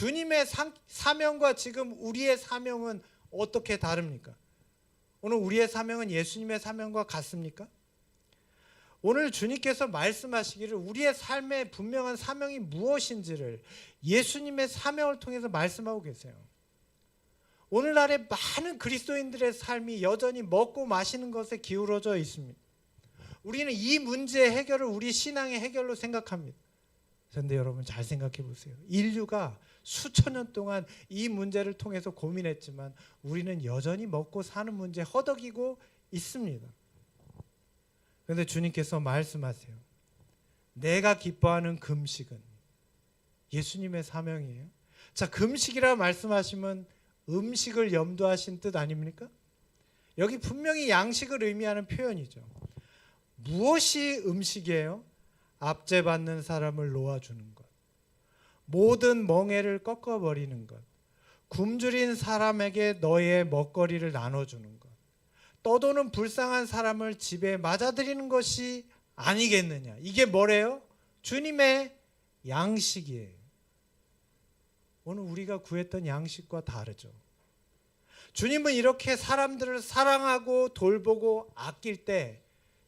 주님의 사명과 지금 우리의 사명은 어떻게 다릅니까? 오늘 우리의 사명은 예수님의 사명과 같습니까? 오늘 주님께서 말씀하시기를 우리의 삶의 분명한 사명이 무엇인지를 예수님의 사명을 통해서 말씀하고 계세요. 오늘날의 많은 그리스도인들의 삶이 여전히 먹고 마시는 것에 기울어져 있습니다. 우리는 이 문제의 해결을 우리 신앙의 해결로 생각합니다. 그런데 여러분 잘 생각해 보세요. 인류가 수천 년 동안 이 문제를 통해서 고민했지만 우리는 여전히 먹고 사는 문제에 허덕이고 있습니다. 그런데 주님께서 말씀하세요. 내가 기뻐하는 금식은 예수님의 사명이에요. 자, 금식이라 말씀하시면 음식을 염두하신 뜻 아닙니까? 여기 분명히 양식을 의미하는 표현이죠. 무엇이 음식이에요? 압제받는 사람을 놓아주는 것, 모든 멍에를 꺾어버리는 것, 굶주린 사람에게 너의 먹거리를 나눠주는 것, 떠도는 불쌍한 사람을 집에 맞아들이는 것이 아니겠느냐. 이게 뭐래요? 주님의 양식이에요. 오늘 우리가 구했던 양식과 다르죠. 주님은 이렇게 사람들을 사랑하고 돌보고 아낄 때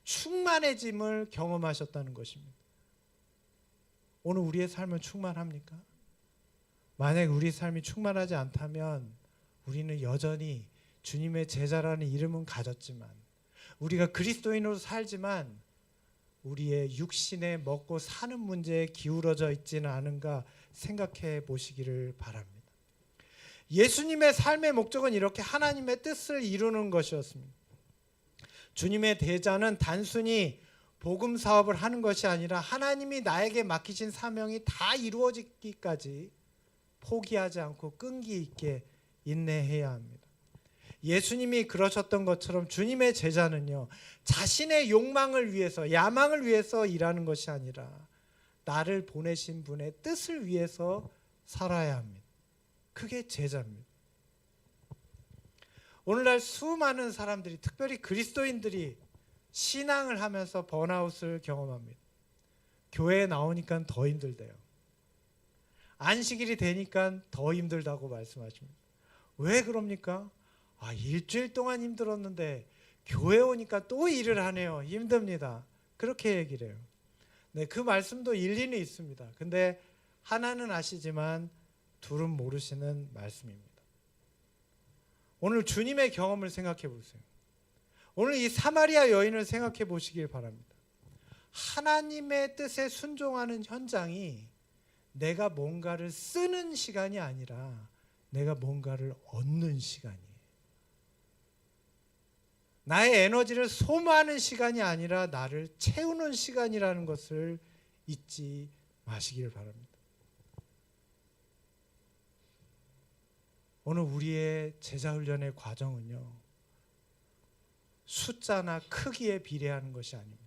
충만해짐을 경험하셨다는 것입니다. 오늘 우리의 삶은 충만합니까? 만약 우리 삶이 충만하지 않다면 우리는 여전히 주님의 제자라는 이름은 가졌지만, 우리가 그리스도인으로 살지만 우리의 육신에 먹고 사는 문제에 기울어져 있지는 않은가 생각해 보시기를 바랍니다. 예수님의 삶의 목적은 이렇게 하나님의 뜻을 이루는 것이었습니다. 주님의 제자는 단순히 복음 사업을 하는 것이 아니라 하나님이 나에게 맡기신 사명이 다 이루어지기까지 포기하지 않고 끈기 있게 인내해야 합니다. 예수님이 그러셨던 것처럼 주님의 제자는요, 자신의 욕망을 위해서, 야망을 위해서 일하는 것이 아니라 나를 보내신 분의 뜻을 위해서 살아야 합니다. 그게 제자입니다. 오늘날 수많은 사람들이, 특별히 그리스도인들이 신앙을 하면서 번아웃을 경험합니다. 교회에 나오니까 더 힘들대요. 안식일이 되니까 더 힘들다고 말씀하십니다. 왜 그럽니까? 일주일 동안 힘들었는데 교회 오니까 또 일을 하네요. 힘듭니다. 그렇게 얘기를 해요. 네, 그 말씀도 일리는 있습니다. 근데 하나는 아시지만 둘은 모르시는 말씀입니다. 오늘 주님의 경험을 생각해 보세요. 오늘 이 사마리아 여인을 생각해 보시길 바랍니다. 하나님의 뜻에 순종하는 현장이 내가 뭔가를 쓰는 시간이 아니라 내가 뭔가를 얻는 시간이에요. 나의 에너지를 소모하는 시간이 아니라 나를 채우는 시간이라는 것을 잊지 마시길 바랍니다. 오늘 우리의 제자훈련의 과정은요, 숫자나 크기에 비례하는 것이 아닙니다.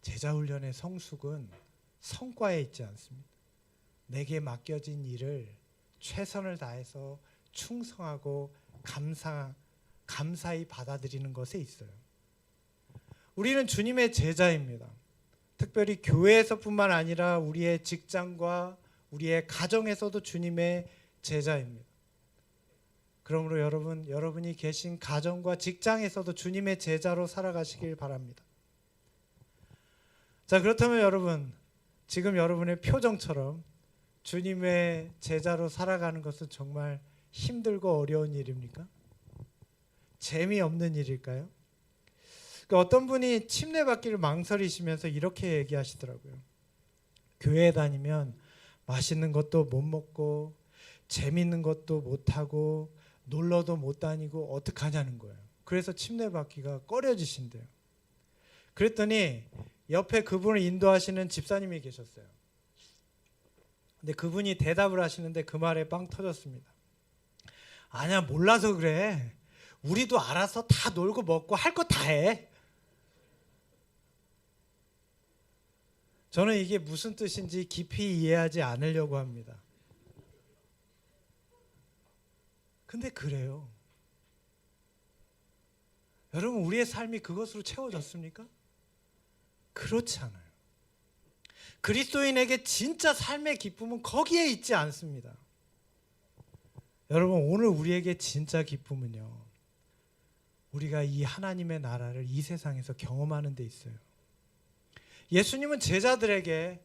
제자훈련의 성숙은 성과에 있지 않습니다. 내게 맡겨진 일을 최선을 다해서 충성하고 감사히 받아들이는 것에 있어요. 우리는 주님의 제자입니다. 특별히 교회에서뿐만 아니라 우리의 직장과 우리의 가정에서도 주님의 제자입니다. 그러므로 여러분이 계신 가정과 직장에서도 주님의 제자로 살아가시길 바랍니다. 자, 그렇다면 여러분, 지금 여러분의 표정처럼 주님의 제자로 살아가는 것은 정말 힘들고 어려운 일입니까? 재미없는 일일까요? 어떤 분이 침례받기를 망설이시면서 이렇게 얘기하시더라고요. 교회에 다니면 맛있는 것도 못 먹고 재밌는 것도 못하고 놀러도 못 다니고 어떡하냐는 거예요. 그래서 침례받기가 꺼려지신대요. 그랬더니 옆에 그분을 인도하시는 집사님이 계셨어요. 근데 그분이 대답을 하시는데 그 말에 빵 터졌습니다. 아니야, 몰라서 그래. 우리도 알아서 다 놀고 먹고 할 거 다 해. 저는 이게 무슨 뜻인지 깊이 이해하지 않으려고 합니다. 근데 그래요. 여러분, 우리의 삶이 그것으로 채워졌습니까? 그렇지 않아요. 그리스도인에게 진짜 삶의 기쁨은 거기에 있지 않습니다. 여러분, 오늘 우리에게 진짜 기쁨은요, 우리가 이 하나님의 나라를 이 세상에서 경험하는 데 있어요. 예수님은 제자들에게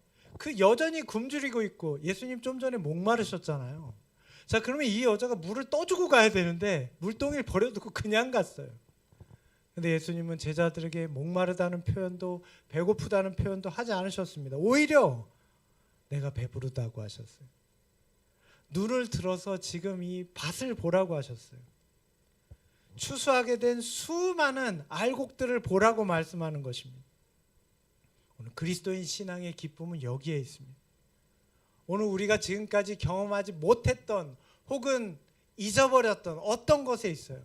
여전히 굶주리고 있고, 예수님 좀 전에 목마르셨잖아요. 자, 그러면 이 여자가 물을 떠주고 가야 되는데 물동이를 버려두고 그냥 갔어요. 근데 예수님은 제자들에게 목마르다는 표현도 배고프다는 표현도 하지 않으셨습니다. 오히려 내가 배부르다고 하셨어요. 눈을 들어서 지금 이 밭을 보라고 하셨어요. 추수하게 된 수많은 알곡들을 보라고 말씀하는 것입니다. 오늘 그리스도인 신앙의 기쁨은 여기에 있습니다. 오늘 우리가 지금까지 경험하지 못했던 혹은 잊어버렸던 어떤 것에 있어요.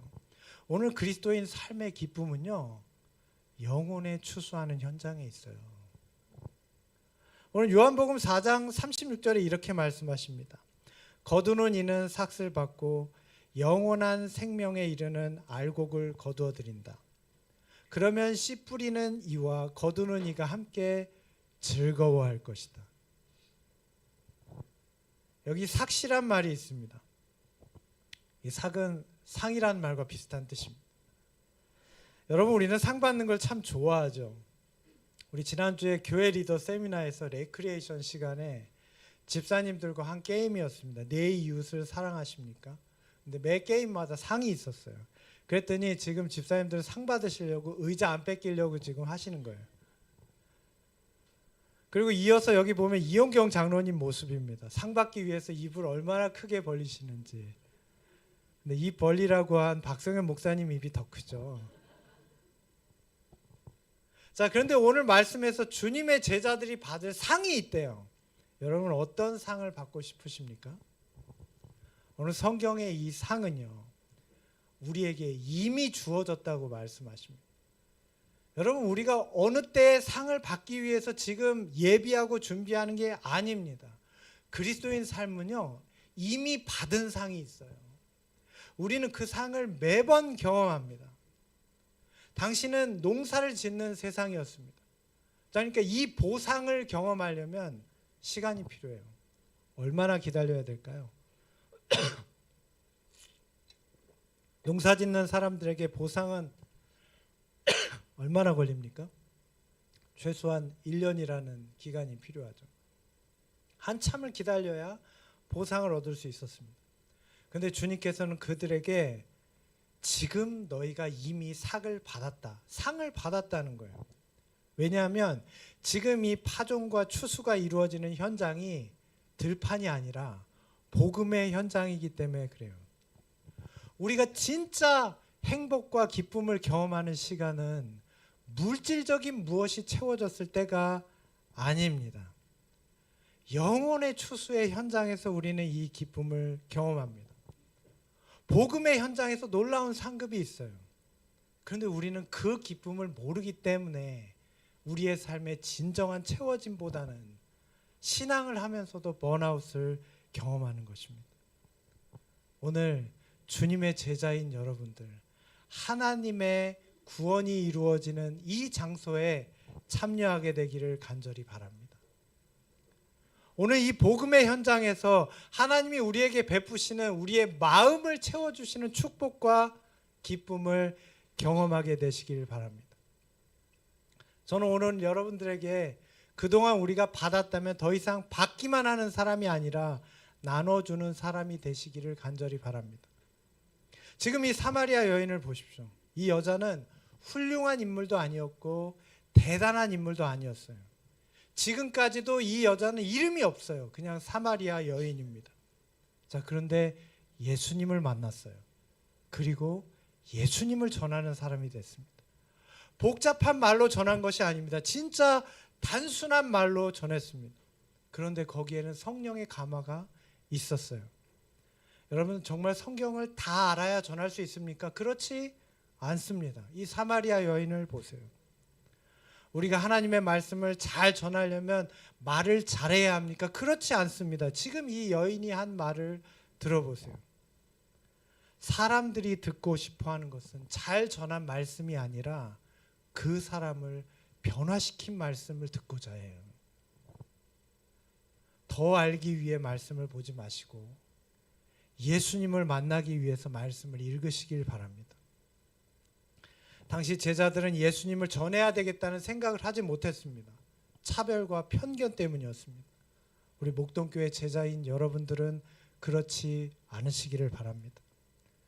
오늘 그리스도인 삶의 기쁨은요, 영혼에 추수하는 현장에 있어요. 오늘 요한복음 4장 36절에 이렇게 말씀하십니다. 거두는 이는 삭을 받고 영원한 생명에 이르는 알곡을 거두어 드린다. 그러면 씨 뿌리는 이와 거두는 이가 함께 즐거워할 것이다. 여기 삭시란 말이 있습니다. 이 삭은 상이란 말과 비슷한 뜻입니다. 여러분, 우리는 상 받는 걸 참 좋아하죠. 우리 지난주에 교회 리더 세미나에서 레크리에이션 시간에 집사님들과 한 게임이었습니다. 내 이웃을 사랑하십니까? 근데 매 게임마다 상이 있었어요. 그랬더니 지금 집사님들 상 받으시려고 의자 안 뺏기려고 지금 하시는 거예요. 그리고 이어서 여기 보면 이용경 장로님 모습입니다. 상 받기 위해서 입을 얼마나 크게 벌리시는지. 근데 입 벌리라고 한 박성현 목사님 입이 더 크죠. 자, 그런데 오늘 말씀에서 주님의 제자들이 받을 상이 있대요. 여러분, 어떤 상을 받고 싶으십니까? 오늘 성경의 이 상은요, 우리에게 이미 주어졌다고 말씀하십니다. 여러분, 우리가 어느 때에 상을 받기 위해서 지금 예비하고 준비하는 게 아닙니다. 그리스도인 삶은요, 이미 받은 상이 있어요. 우리는 그 상을 매번 경험합니다. 당신은 농사를 짓는 세상이었습니다. 그러니까 이 보상을 경험하려면 시간이 필요해요. 얼마나 기다려야 될까요? 농사 짓는 사람들에게 보상은 얼마나 걸립니까? 최소한 1년이라는 기간이 필요하죠. 한참을 기다려야 보상을 얻을 수 있었습니다. 그런데 주님께서는 그들에게 지금 너희가 이미 상을 받았다는 거예요. 왜냐하면 지금 이 파종과 추수가 이루어지는 현장이 들판이 아니라 복음의 현장이기 때문에 그래요. 우리가 진짜 행복과 기쁨을 경험하는 시간은 물질적인 무엇이 채워졌을 때가 아닙니다. 영혼의 추수의 현장에서 우리는 이 기쁨을 경험합니다. 복음의 현장에서 놀라운 상급이 있어요. 그런데 우리는 그 기쁨을 모르기 때문에 우리의 삶의 진정한 채워짐보다는 신앙을 하면서도 번아웃을 경험하는 것입니다. 오늘 주님의 제자인 여러분들, 하나님의 구원이 이루어지는 이 장소에 참여하게 되기를 간절히 바랍니다. 오늘 이 복음의 현장에서 하나님이 우리에게 베푸시는 우리의 마음을 채워주시는 축복과 기쁨을 경험하게 되시길 바랍니다. 저는 오늘 여러분들에게 그동안 우리가 받았다면 더 이상 받기만 하는 사람이 아니라 나눠주는 사람이 되시기를 간절히 바랍니다. 지금 이 사마리아 여인을 보십시오. 이 여자는 훌륭한 인물도 아니었고 대단한 인물도 아니었어요. 지금까지도 이 여자는 이름이 없어요. 그냥 사마리아 여인입니다. 자, 그런데 예수님을 만났어요. 그리고 예수님을 전하는 사람이 됐습니다. 복잡한 말로 전한 것이 아닙니다. 진짜 단순한 말로 전했습니다. 그런데 거기에는 성령의 감화가 있었어요. 여러분, 정말 성경을 다 알아야 전할 수 있습니까? 그렇지 않습니다. 이 사마리아 여인을 보세요. 우리가 하나님의 말씀을 잘 전하려면 말을 잘해야 합니까? 그렇지 않습니다. 지금 이 여인이 한 말을 들어보세요. 사람들이 듣고 싶어하는 것은 잘 전한 말씀이 아니라 그 사람을 변화시킨 말씀을 듣고자 해요. 더 알기 위해 말씀을 보지 마시고 예수님을 만나기 위해서 말씀을 읽으시길 바랍니다. 당시 제자들은 예수님을 전해야 되겠다는 생각을 하지 못했습니다. 차별과 편견 때문이었습니다. 우리 목동교회 제자인 여러분들은 그렇지 않으시기를 바랍니다.